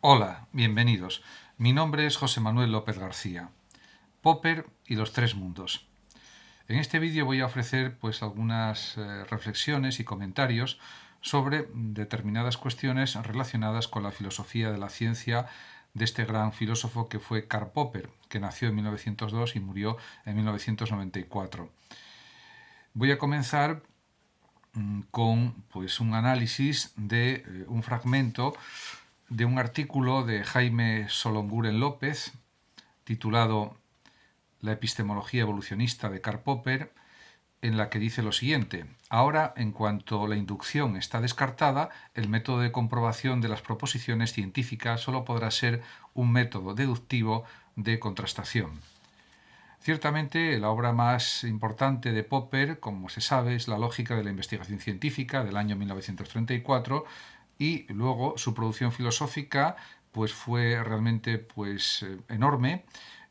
Hola, bienvenidos. Mi nombre es José Manuel López García. Popper y los tres mundos. En este vídeo voy a ofrecer algunas reflexiones y comentarios sobre determinadas cuestiones relacionadas con la filosofía de la ciencia de este gran filósofo que fue Karl Popper, que nació en 1902 y murió en 1994. Voy a comenzar con un análisis de un fragmento de un artículo de Jaime Solonguren López titulado La epistemología evolucionista de Karl Popper, en la que dice lo siguiente: ahora, en cuanto la inducción está descartada, el método de comprobación de las proposiciones científicas solo podrá ser un método deductivo de contrastación. Ciertamente, la obra más importante de Popper, como se sabe, es La lógica de la investigación científica, del año 1934, y luego su producción filosófica fue realmente enorme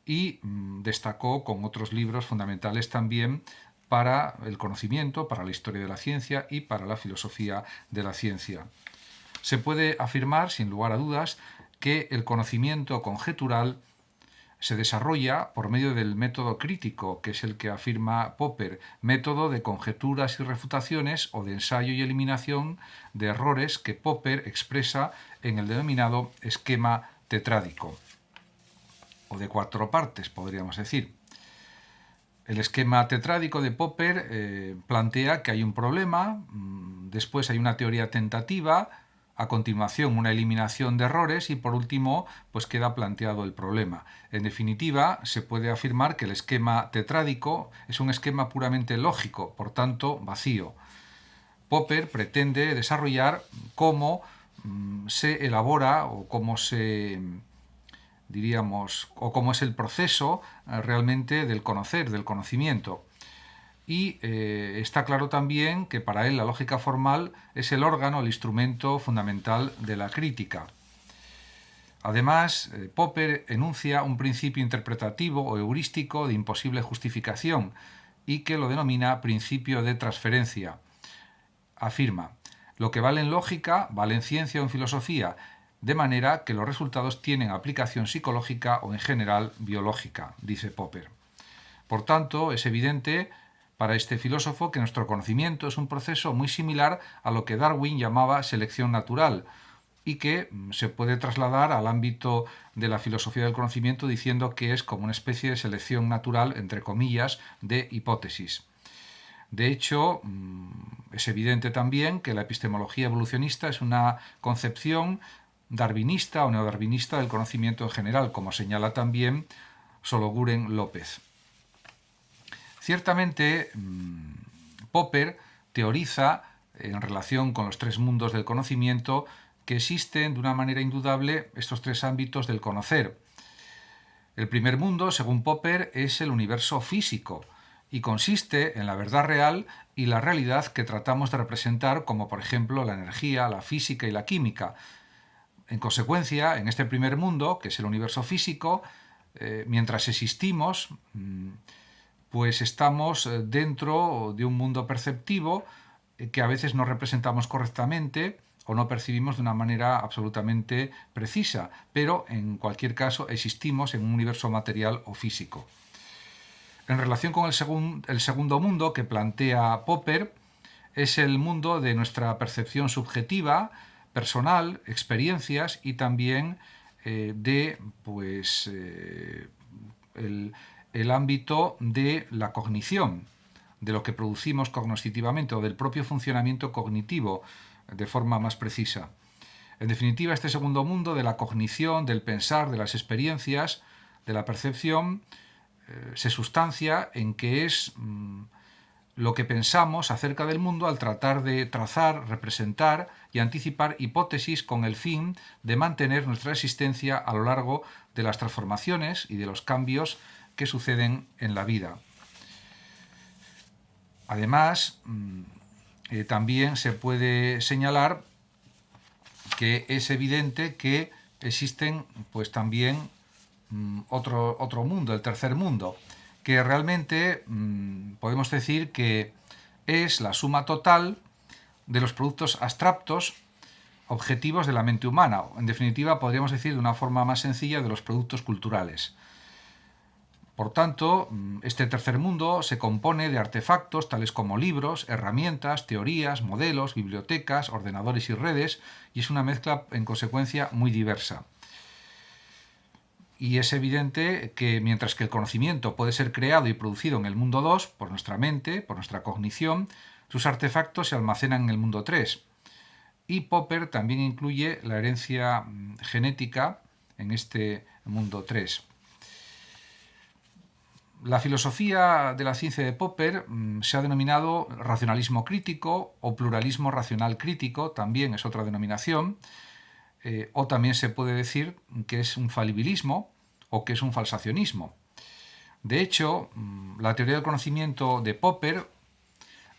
y destacó con otros libros fundamentales también para el conocimiento, para la historia de la ciencia y para la filosofía de la ciencia. Se puede afirmar, sin lugar a dudas, que el conocimiento conjetural se desarrolla por medio del método crítico, que es el que afirma Popper, método de conjeturas y refutaciones o de ensayo y eliminación de errores que Popper expresa en el denominado esquema tetrádico, o de cuatro partes, podríamos decir. El esquema tetrádico de Popper plantea que hay un problema, después hay una teoría tentativa, a continuación una eliminación de errores y por último queda planteado el problema. En definitiva, se puede afirmar que el esquema tetrádico es un esquema puramente lógico, por tanto vacío. Popper pretende desarrollar cómo se elabora o cómo cómo es el proceso realmente del conocer, del conocimiento. Y está claro también que para él la lógica formal es el órgano, el instrumento fundamental de la crítica. Además, Popper enuncia un principio interpretativo o heurístico de imposible justificación y que lo denomina principio de transferencia. Afirma: lo que vale en lógica vale en ciencia o en filosofía, de manera que los resultados tienen aplicación psicológica o en general biológica, dice Popper. Por tanto, es evidente para este filósofo que nuestro conocimiento es un proceso muy similar a lo que Darwin llamaba selección natural y que se puede trasladar al ámbito de la filosofía del conocimiento diciendo que es como una especie de selección natural, entre comillas, de hipótesis. De hecho, es evidente también que la epistemología evolucionista es una concepción darwinista o neodarwinista del conocimiento en general, como señala también Solonguren López. Ciertamente, Popper teoriza, en relación con los tres mundos del conocimiento, que existen de una manera indudable estos tres ámbitos del conocer. El primer mundo, según Popper, es el universo físico y consiste en la verdad real y la realidad que tratamos de representar, como por ejemplo la energía, la física y la química. En consecuencia, en este primer mundo, que es el universo físico, mientras existimos, estamos dentro de un mundo perceptivo que a veces no representamos correctamente o no percibimos de una manera absolutamente precisa, pero en cualquier caso existimos en un universo material o físico. En relación con el segundo mundo que plantea Popper, es el mundo de nuestra percepción subjetiva, personal, experiencias y también el ámbito de la cognición, de lo que producimos cognitivamente o del propio funcionamiento cognitivo de forma más precisa. En definitiva, este segundo mundo de la cognición, del pensar, de las experiencias, de la percepción, se sustancia en que es lo que pensamos acerca del mundo al tratar de trazar, representar y anticipar hipótesis con el fin de mantener nuestra existencia a lo largo de las transformaciones y de los cambios que suceden en la vida. Además, también se puede señalar que es evidente que existen también otro mundo, el tercer mundo, que realmente podemos decir que es la suma total de los productos abstractos objetivos de la mente humana. En definitiva, podríamos decir de una forma más sencilla, de los productos culturales. Por tanto, este tercer mundo se compone de artefactos tales como libros, herramientas, teorías, modelos, bibliotecas, ordenadores y redes, y es una mezcla, en consecuencia, muy diversa. Y es evidente que mientras que el conocimiento puede ser creado y producido en el mundo 2 por nuestra mente, por nuestra cognición, sus artefactos se almacenan en el mundo 3. Y Popper también incluye la herencia genética en este mundo 3. La filosofía de la ciencia de Popper se ha denominado racionalismo crítico o pluralismo racional crítico, también es otra denominación, o también se puede decir que es un falibilismo o que es un falsacionismo. De hecho, la teoría del conocimiento de Popper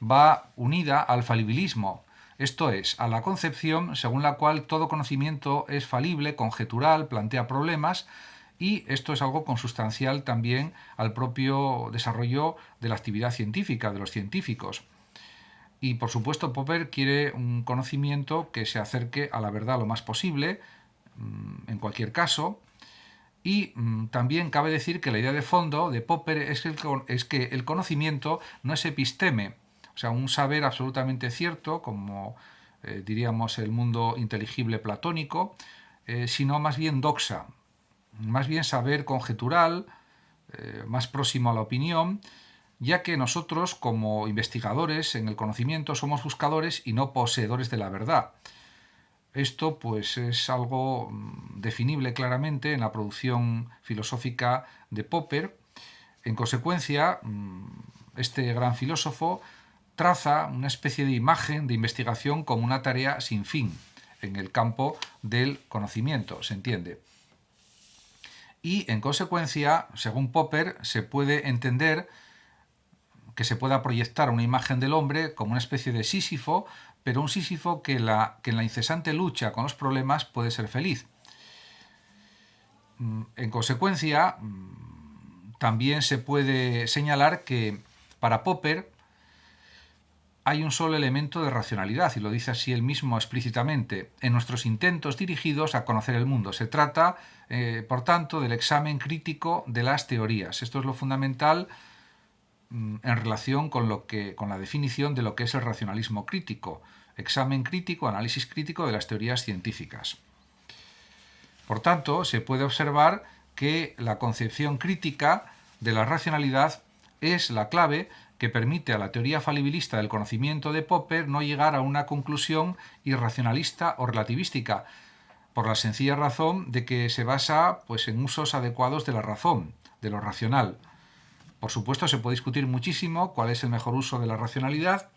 va unida al falibilismo, esto es, a la concepción según la cual todo conocimiento es falible, conjetural, plantea problemas, y esto es algo consustancial también al propio desarrollo de la actividad científica, de los científicos. Y por supuesto Popper quiere un conocimiento que se acerque a la verdad lo más posible, en cualquier caso. Y también cabe decir que la idea de fondo de Popper es que el conocimiento no es episteme, o sea, un saber absolutamente cierto, como diríamos el mundo inteligible platónico, sino más bien doxa, más bien saber conjetural, más próximo a la opinión, ya que nosotros como investigadores en el conocimiento somos buscadores y no poseedores de la verdad. Esto pues es algo definible claramente en la producción filosófica de Popper. En consecuencia, este gran filósofo traza una especie de imagen de investigación como una tarea sin fin en el campo del conocimiento, ¿se entiende? Y en consecuencia, según Popper, se puede entender que se pueda proyectar una imagen del hombre como una especie de Sísifo, pero un Sísifo que en la incesante lucha con los problemas puede ser feliz. En consecuencia, también se puede señalar que para Popper hay un solo elemento de racionalidad, y lo dice así él mismo explícitamente, en nuestros intentos dirigidos a conocer el mundo. Se trata, por tanto, del examen crítico de las teorías. Esto es lo fundamental en relación con la definición de lo que es el racionalismo crítico, examen crítico, análisis crítico de las teorías científicas. Por tanto, se puede observar que la concepción crítica de la racionalidad es la clave que permite a la teoría falibilista del conocimiento de Popper no llegar a una conclusión irracionalista o relativística, por la sencilla razón de que se basa pues, en usos adecuados de la razón, de lo racional. Por supuesto, se puede discutir muchísimo cuál es el mejor uso de la racionalidad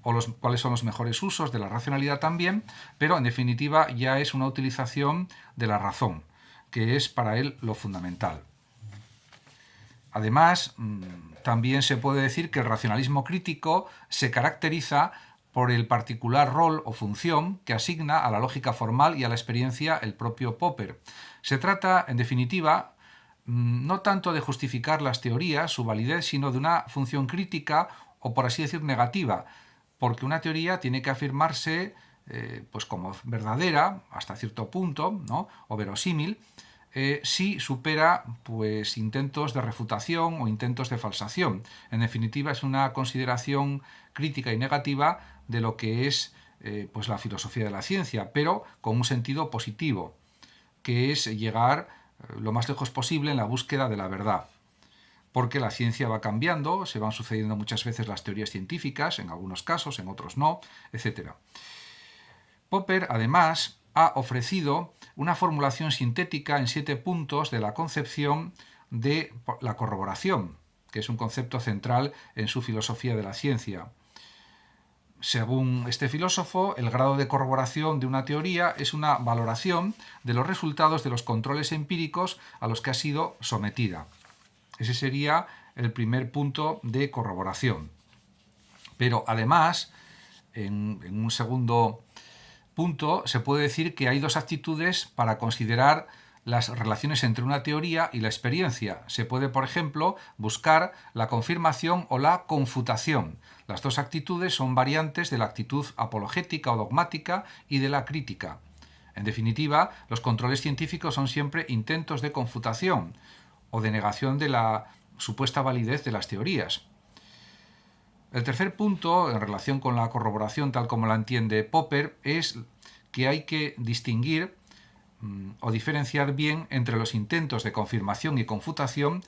o cuáles son los mejores usos de la racionalidad también, pero en definitiva ya es una utilización de la razón, que es para él lo fundamental. Además, también se puede decir que el racionalismo crítico se caracteriza por el particular rol o función que asigna a la lógica formal y a la experiencia el propio Popper. Se trata, en definitiva, no tanto de justificar las teorías, su validez, sino de una función crítica o, por así decir, negativa, porque una teoría tiene que afirmarse pues como verdadera hasta cierto punto, ¿no? O verosímil, si supera pues, intentos de refutación o intentos de falsación. En definitiva, es una consideración crítica y negativa de lo que es pues, la filosofía de la ciencia, pero con un sentido positivo, que es llegar lo más lejos posible en la búsqueda de la verdad. Porque la ciencia va cambiando, se van sucediendo muchas veces las teorías científicas, en algunos casos, en otros no, etc. Popper, además, ha ofrecido una formulación sintética en 7 puntos de la concepción de la corroboración, que es un concepto central en su filosofía de la ciencia. Según este filósofo, el grado de corroboración de una teoría es una valoración de los resultados de los controles empíricos a los que ha sido sometida. Ese sería el primer punto de corroboración. Pero además, en un segundo punto, se puede decir que hay dos actitudes para considerar las relaciones entre una teoría y la experiencia. Se puede, por ejemplo, buscar la confirmación o la confutación. Las dos actitudes son variantes de la actitud apologética o dogmática y de la crítica. En definitiva, los controles científicos son siempre intentos de confutación o de negación de la supuesta validez de las teorías. El tercer punto, en relación con la corroboración tal como la entiende Popper, es que hay que distinguir o diferenciar bien entre los intentos de confirmación y confutación,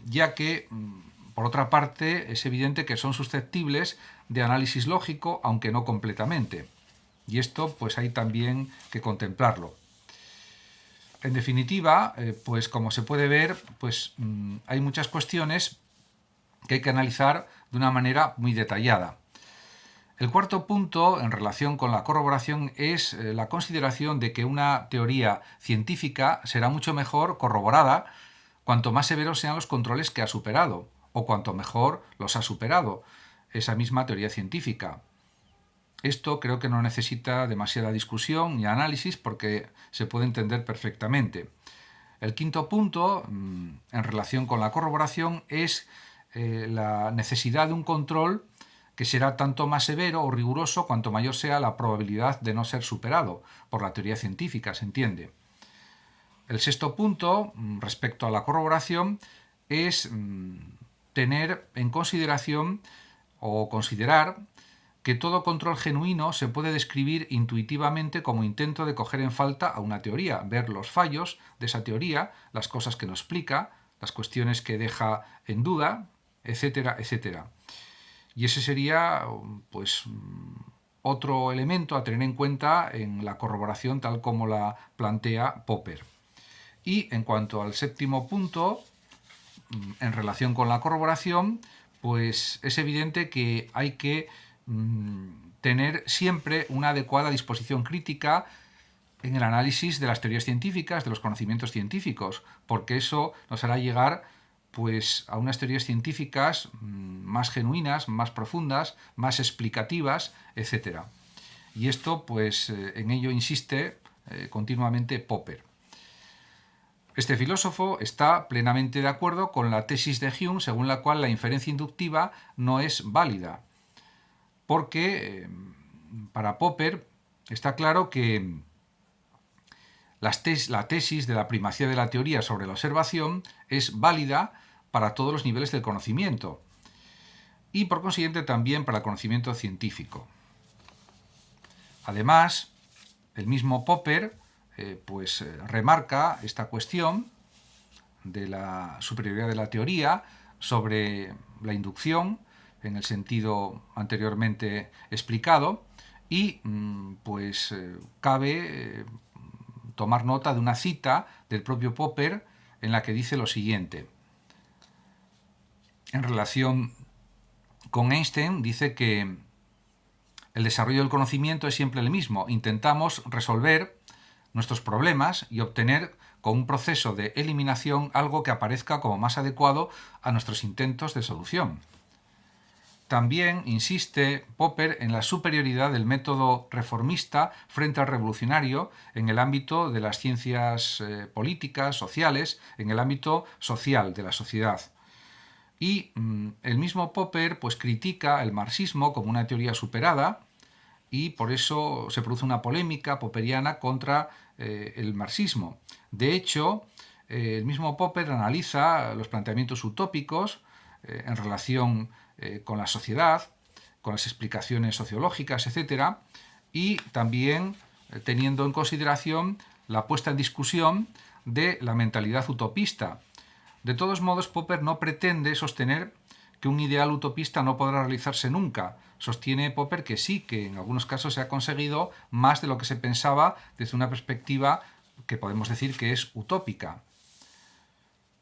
ya que, por otra parte, es evidente que son susceptibles de análisis lógico, aunque no completamente. Y esto pues hay también que contemplarlo. En definitiva, pues como se puede ver, pues hay muchas cuestiones que hay que analizar de una manera muy detallada. El cuarto punto, en relación con la corroboración, es la consideración de que una teoría científica será mucho mejor corroborada cuanto más severos sean los controles que ha superado, o cuanto mejor los ha superado esa misma teoría científica. Esto creo que no necesita demasiada discusión ni análisis porque se puede entender perfectamente. El quinto punto, en relación con la corroboración, es la necesidad de un control que será tanto más severo o riguroso cuanto mayor sea la probabilidad de no ser superado por la teoría científica, se entiende. El sexto punto, respecto a la corroboración, es tener en consideración o considerar que todo control genuino se puede describir intuitivamente como intento de coger en falta a una teoría, ver los fallos de esa teoría, las cosas que no explica, las cuestiones que deja en duda, etcétera, etcétera. Y ese sería pues otro elemento a tener en cuenta en la corroboración tal como la plantea Popper. Y en cuanto al séptimo punto, en relación con la corroboración, pues es evidente que hay que tener siempre una adecuada disposición crítica en el análisis de las teorías científicas, de los conocimientos científicos, porque eso nos hará llegar pues a unas teorías científicas más genuinas, más profundas, más explicativas, etc. Y esto, pues en ello insiste continuamente Popper. Este filósofo está plenamente de acuerdo con la tesis de Hume, según la cual la inferencia inductiva no es válida, porque para Popper está claro que la tesis de la primacía de la teoría sobre la observación es válida para todos los niveles del conocimiento y por consiguiente también para el conocimiento científico. Además, el mismo Popper remarca esta cuestión de la superioridad de la teoría sobre la inducción en el sentido anteriormente explicado y cabe tomar nota de una cita del propio Popper en la que dice lo siguiente. En relación con Einstein dice que el desarrollo del conocimiento es siempre el mismo. Intentamos resolver nuestros problemas y obtener con un proceso de eliminación algo que aparezca como más adecuado a nuestros intentos de solución. También insiste Popper en la superioridad del método reformista frente al revolucionario en el ámbito de las ciencias políticas, sociales, en el ámbito social de la sociedad. Y el mismo Popper critica el marxismo como una teoría superada y por eso se produce una polémica popperiana contra el marxismo. De hecho, el mismo Popper analiza los planteamientos utópicos en relación con la sociedad, con las explicaciones sociológicas, etc. Y también teniendo en consideración la puesta en discusión de la mentalidad utopista. De todos modos, Popper no pretende sostener que un ideal utopista no podrá realizarse nunca. Sostiene Popper que sí, que en algunos casos se ha conseguido más de lo que se pensaba desde una perspectiva que podemos decir que es utópica.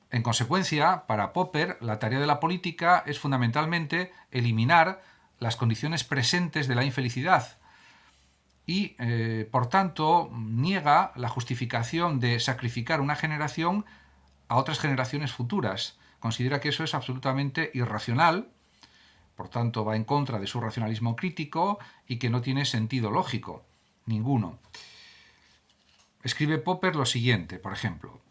En consecuencia, para Popper, la tarea de la política es fundamentalmente eliminar las condiciones presentes de la infelicidad y, por tanto, niega la justificación de sacrificar una generación a otras generaciones futuras. Considera que eso es absolutamente irracional, por tanto va en contra de su racionalismo crítico y que no tiene sentido lógico, ninguno. Escribe Popper lo siguiente, por ejemplo.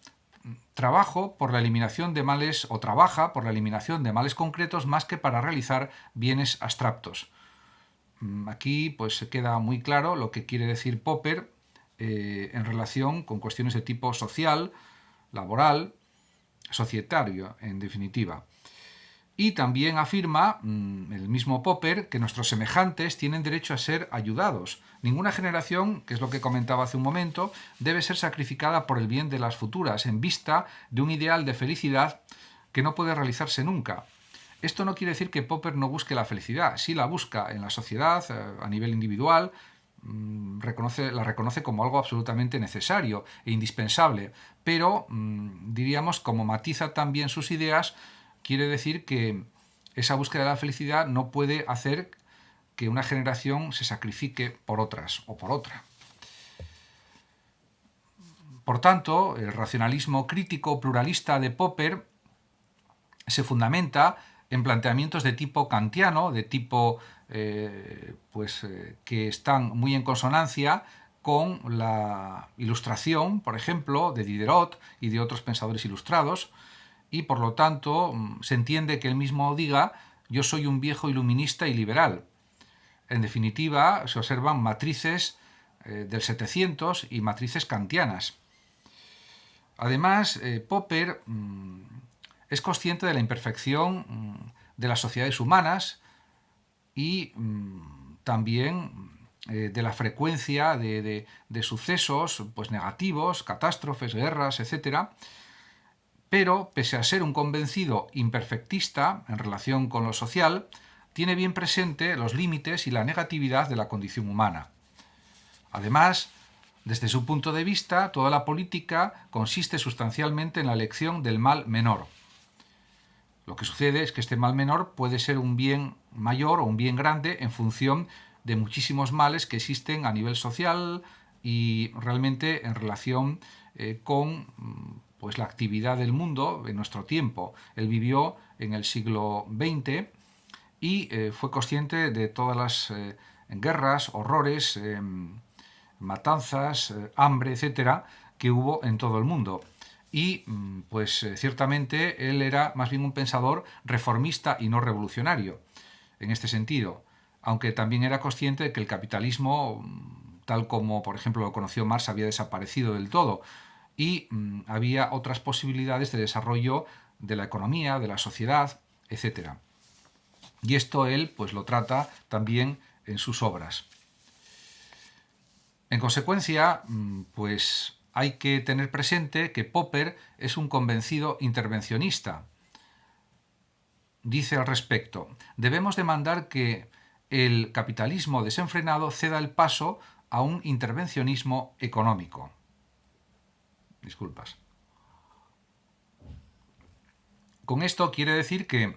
trabajo por la eliminación de males o trabaja por la eliminación de males concretos más que para realizar bienes abstractos. Aquí pues se queda muy claro lo que quiere decir Popper en relación con cuestiones de tipo social, laboral, societario, en definitiva. Y también afirma el mismo Popper que nuestros semejantes tienen derecho a ser ayudados. Ninguna generación, que es lo que comentaba hace un momento, debe ser sacrificada por el bien de las futuras en vista de un ideal de felicidad que no puede realizarse nunca. Esto no quiere decir que Popper no busque la felicidad, sí la busca en la sociedad, a nivel individual, la reconoce como algo absolutamente necesario e indispensable, pero diríamos, como matiza también sus ideas, quiere decir que esa búsqueda de la felicidad no puede hacer que una generación se sacrifique por otras o por otra. Por tanto, el racionalismo crítico pluralista de Popper se fundamenta en planteamientos de tipo kantiano, de tipo que están muy en consonancia con la Ilustración, por ejemplo, de Diderot y de otros pensadores ilustrados, y por lo tanto se entiende que él mismo diga: yo soy un viejo iluminista y liberal. En definitiva, se observan matrices del 700 y matrices kantianas. Además, Popper es consciente de la imperfección de las sociedades humanas y también de la frecuencia de sucesos pues, negativos, catástrofes, guerras, etc. Pero, pese a ser un convencido imperfectista en relación con lo social, tiene bien presente los límites y la negatividad de la condición humana. Además, desde su punto de vista, toda la política consiste sustancialmente en la elección del mal menor. Lo que sucede es que este mal menor puede ser un bien mayor o un bien grande en función de muchísimos males que existen a nivel social y realmente en relación con pues, la actividad del mundo en nuestro tiempo. Él vivió en el siglo XX y fue consciente de todas las guerras, horrores, matanzas, hambre, etcétera, que hubo en todo el mundo. Y pues ciertamente él era más bien un pensador reformista y no revolucionario en este sentido, aunque también era consciente de que el capitalismo, tal como por ejemplo lo conoció Marx, había desaparecido del todo y había otras posibilidades de desarrollo de la economía, de la sociedad, etcétera. Y esto él pues lo trata también en sus obras. En consecuencia, pues hay que tener presente que Popper es un convencido intervencionista. Dice al respecto: debemos demandar que el capitalismo desenfrenado ceda el paso a un intervencionismo económico. Disculpas. Con esto quiere decir que,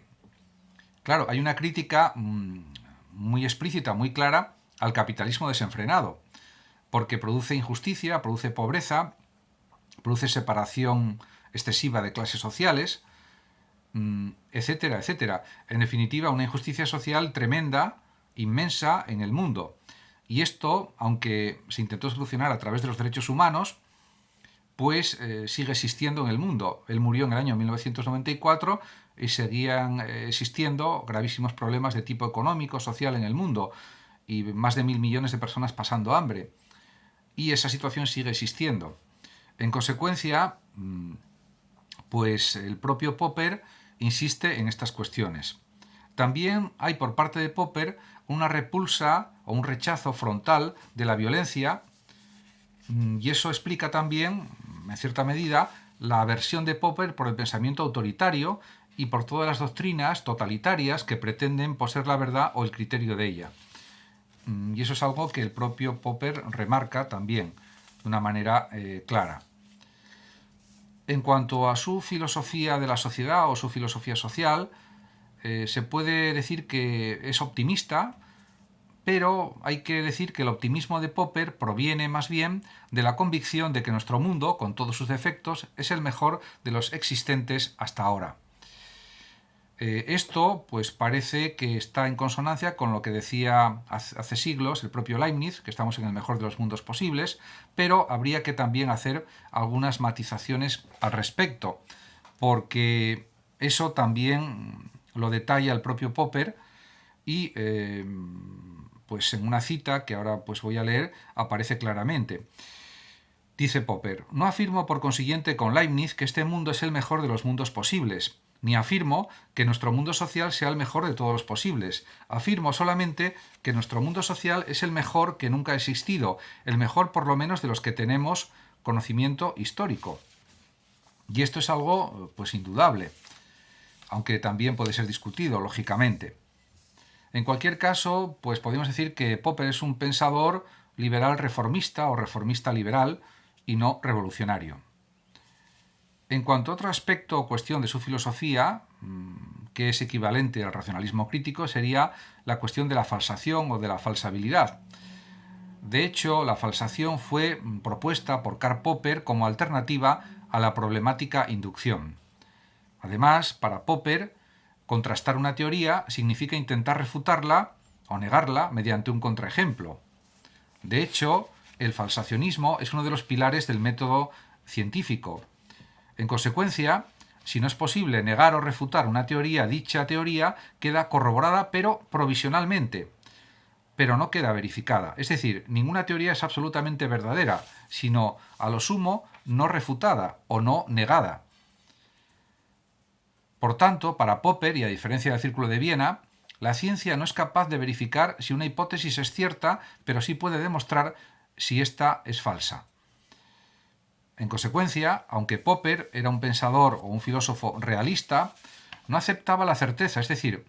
claro, hay una crítica muy explícita, muy clara al capitalismo desenfrenado, porque produce injusticia, produce pobreza, produce separación excesiva de clases sociales, etcétera, etcétera. En definitiva, una injusticia social tremenda, inmensa en el mundo. Y esto, aunque se intentó solucionar a través de los derechos humanos, pues sigue existiendo en el mundo. Él murió en el año 1994 y seguían existiendo gravísimos problemas de tipo económico, social en el mundo, y más de 1.000 millones de personas pasando hambre. Y esa situación sigue existiendo. En consecuencia, pues el propio Popper insiste en estas cuestiones. También hay por parte de Popper una repulsa o un rechazo frontal de la violencia, y eso explica también, en cierta medida, la aversión de Popper por el pensamiento autoritario y por todas las doctrinas totalitarias que pretenden poseer la verdad o el criterio de ella. Y eso es algo que el propio Popper remarca también de una manera clara. En cuanto a su filosofía de la sociedad o su filosofía social, se puede decir que es optimista, pero hay que decir que el optimismo de Popper proviene más bien de la convicción de que nuestro mundo, con todos sus defectos, es el mejor de los existentes hasta ahora. Esto pues parece que está en consonancia con lo que decía hace siglos el propio Leibniz, que estamos en el mejor de los mundos posibles, pero habría que también hacer algunas matizaciones al respecto, porque eso también lo detalla el propio Popper y pues en una cita que ahora pues voy a leer aparece claramente. Dice Popper: no afirmo por consiguiente con Leibniz que este mundo es el mejor de los mundos posibles, ni afirmo que nuestro mundo social sea el mejor de todos los posibles. Afirmo solamente que nuestro mundo social es el mejor que nunca ha existido, el mejor por lo menos de los que tenemos conocimiento histórico. Y esto es algo pues indudable, aunque también puede ser discutido, lógicamente. En cualquier caso, pues podemos decir que Popper es un pensador liberal reformista o reformista liberal y no revolucionario. En cuanto a otro aspecto o cuestión de su filosofía, que es equivalente al racionalismo crítico, sería la cuestión de la falsación o de la falsabilidad. De hecho, la falsación fue propuesta por Karl Popper como alternativa a la problemática inducción. Además, para Popper, contrastar una teoría significa intentar refutarla o negarla mediante un contraejemplo. De hecho, el falsacionismo es uno de los pilares del método científico. En consecuencia, si no es posible negar o refutar una teoría, dicha teoría queda corroborada pero provisionalmente, pero no queda verificada. Es decir, ninguna teoría es absolutamente verdadera, sino a lo sumo no refutada o no negada. Por tanto, para Popper, y a diferencia del Círculo de Viena, la ciencia no es capaz de verificar si una hipótesis es cierta, pero sí puede demostrar si ésta es falsa. En consecuencia, aunque Popper era un pensador o un filósofo realista, no aceptaba la certeza, es decir,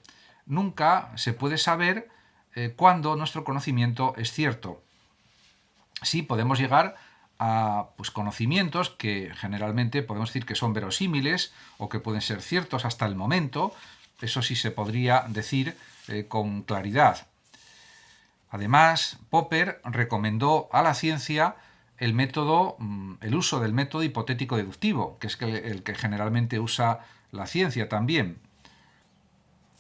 nunca se puede saber cuándo nuestro conocimiento es cierto. Sí podemos llegar a conocimientos que generalmente podemos decir que son verosímiles o que pueden ser ciertos hasta el momento. Eso sí se podría decir con claridad. Además, Popper recomendó a la ciencia el uso del método hipotético deductivo, que es el que generalmente usa la ciencia también.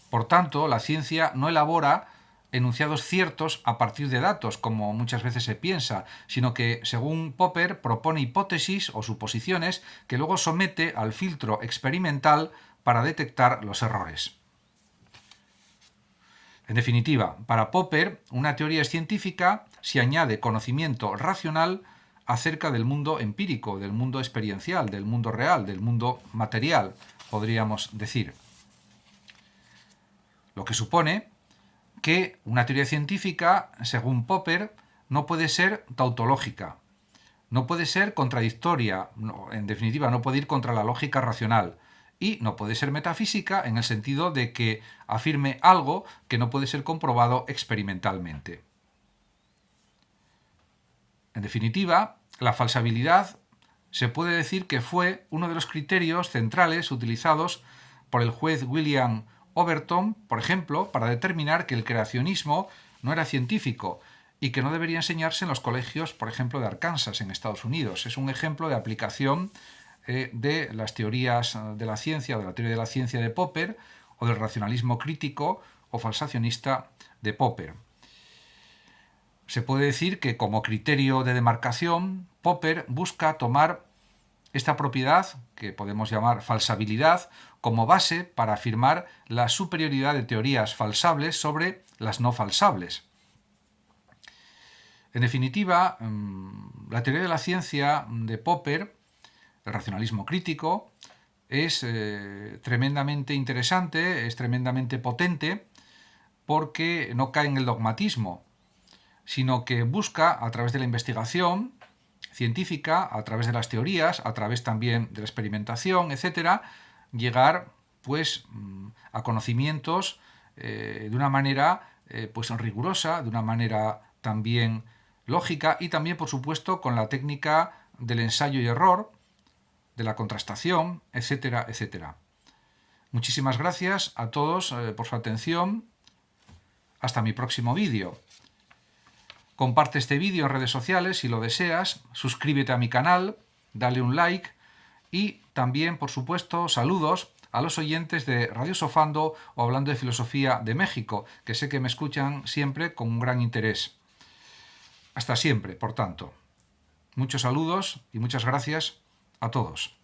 Por tanto, la ciencia no elabora enunciados ciertos a partir de datos, como muchas veces se piensa, sino que, según Popper, propone hipótesis o suposiciones que luego somete al filtro experimental para detectar los errores. En definitiva, para Popper, una teoría es científica si añade conocimiento racional acerca del mundo empírico, del mundo experiencial, del mundo real, del mundo material, podríamos decir. Lo que supone que una teoría científica, según Popper, no puede ser tautológica, no puede ser contradictoria, en definitiva, no puede ir contra la lógica racional, y no puede ser metafísica en el sentido de que afirme algo que no puede ser comprobado experimentalmente. En definitiva, la falsabilidad se puede decir que fue uno de los criterios centrales utilizados por el juez William Overton, por ejemplo, para determinar que el creacionismo no era científico y que no debería enseñarse en los colegios, por ejemplo, de Arkansas, en Estados Unidos. Es un ejemplo de aplicación de las teorías de la ciencia, o de la teoría de la ciencia de Popper, o del racionalismo crítico o falsacionista de Popper. Se puede decir que, como criterio de demarcación, Popper busca tomar esta propiedad, que podemos llamar falsabilidad, como base para afirmar la superioridad de teorías falsables sobre las no falsables. En definitiva, la teoría de la ciencia de Popper, el racionalismo crítico, es tremendamente interesante, es tremendamente potente, porque no cae en el dogmatismo, sino que busca, a través de la investigación científica, a través de las teorías, a través también de la experimentación, etc., llegar a conocimientos de una manera rigurosa, de una manera también lógica y también, por supuesto, con la técnica del ensayo y error, de la contrastación, etcétera, etcétera. Muchísimas gracias a todos por su atención. Hasta mi próximo vídeo. Comparte este vídeo en redes sociales si lo deseas, suscríbete a mi canal, dale un like y también, por supuesto, saludos a los oyentes de Radio Sofando o Hablando de Filosofía de México, que sé que me escuchan siempre con un gran interés. Hasta siempre, por tanto. Muchos saludos y muchas gracias a todos.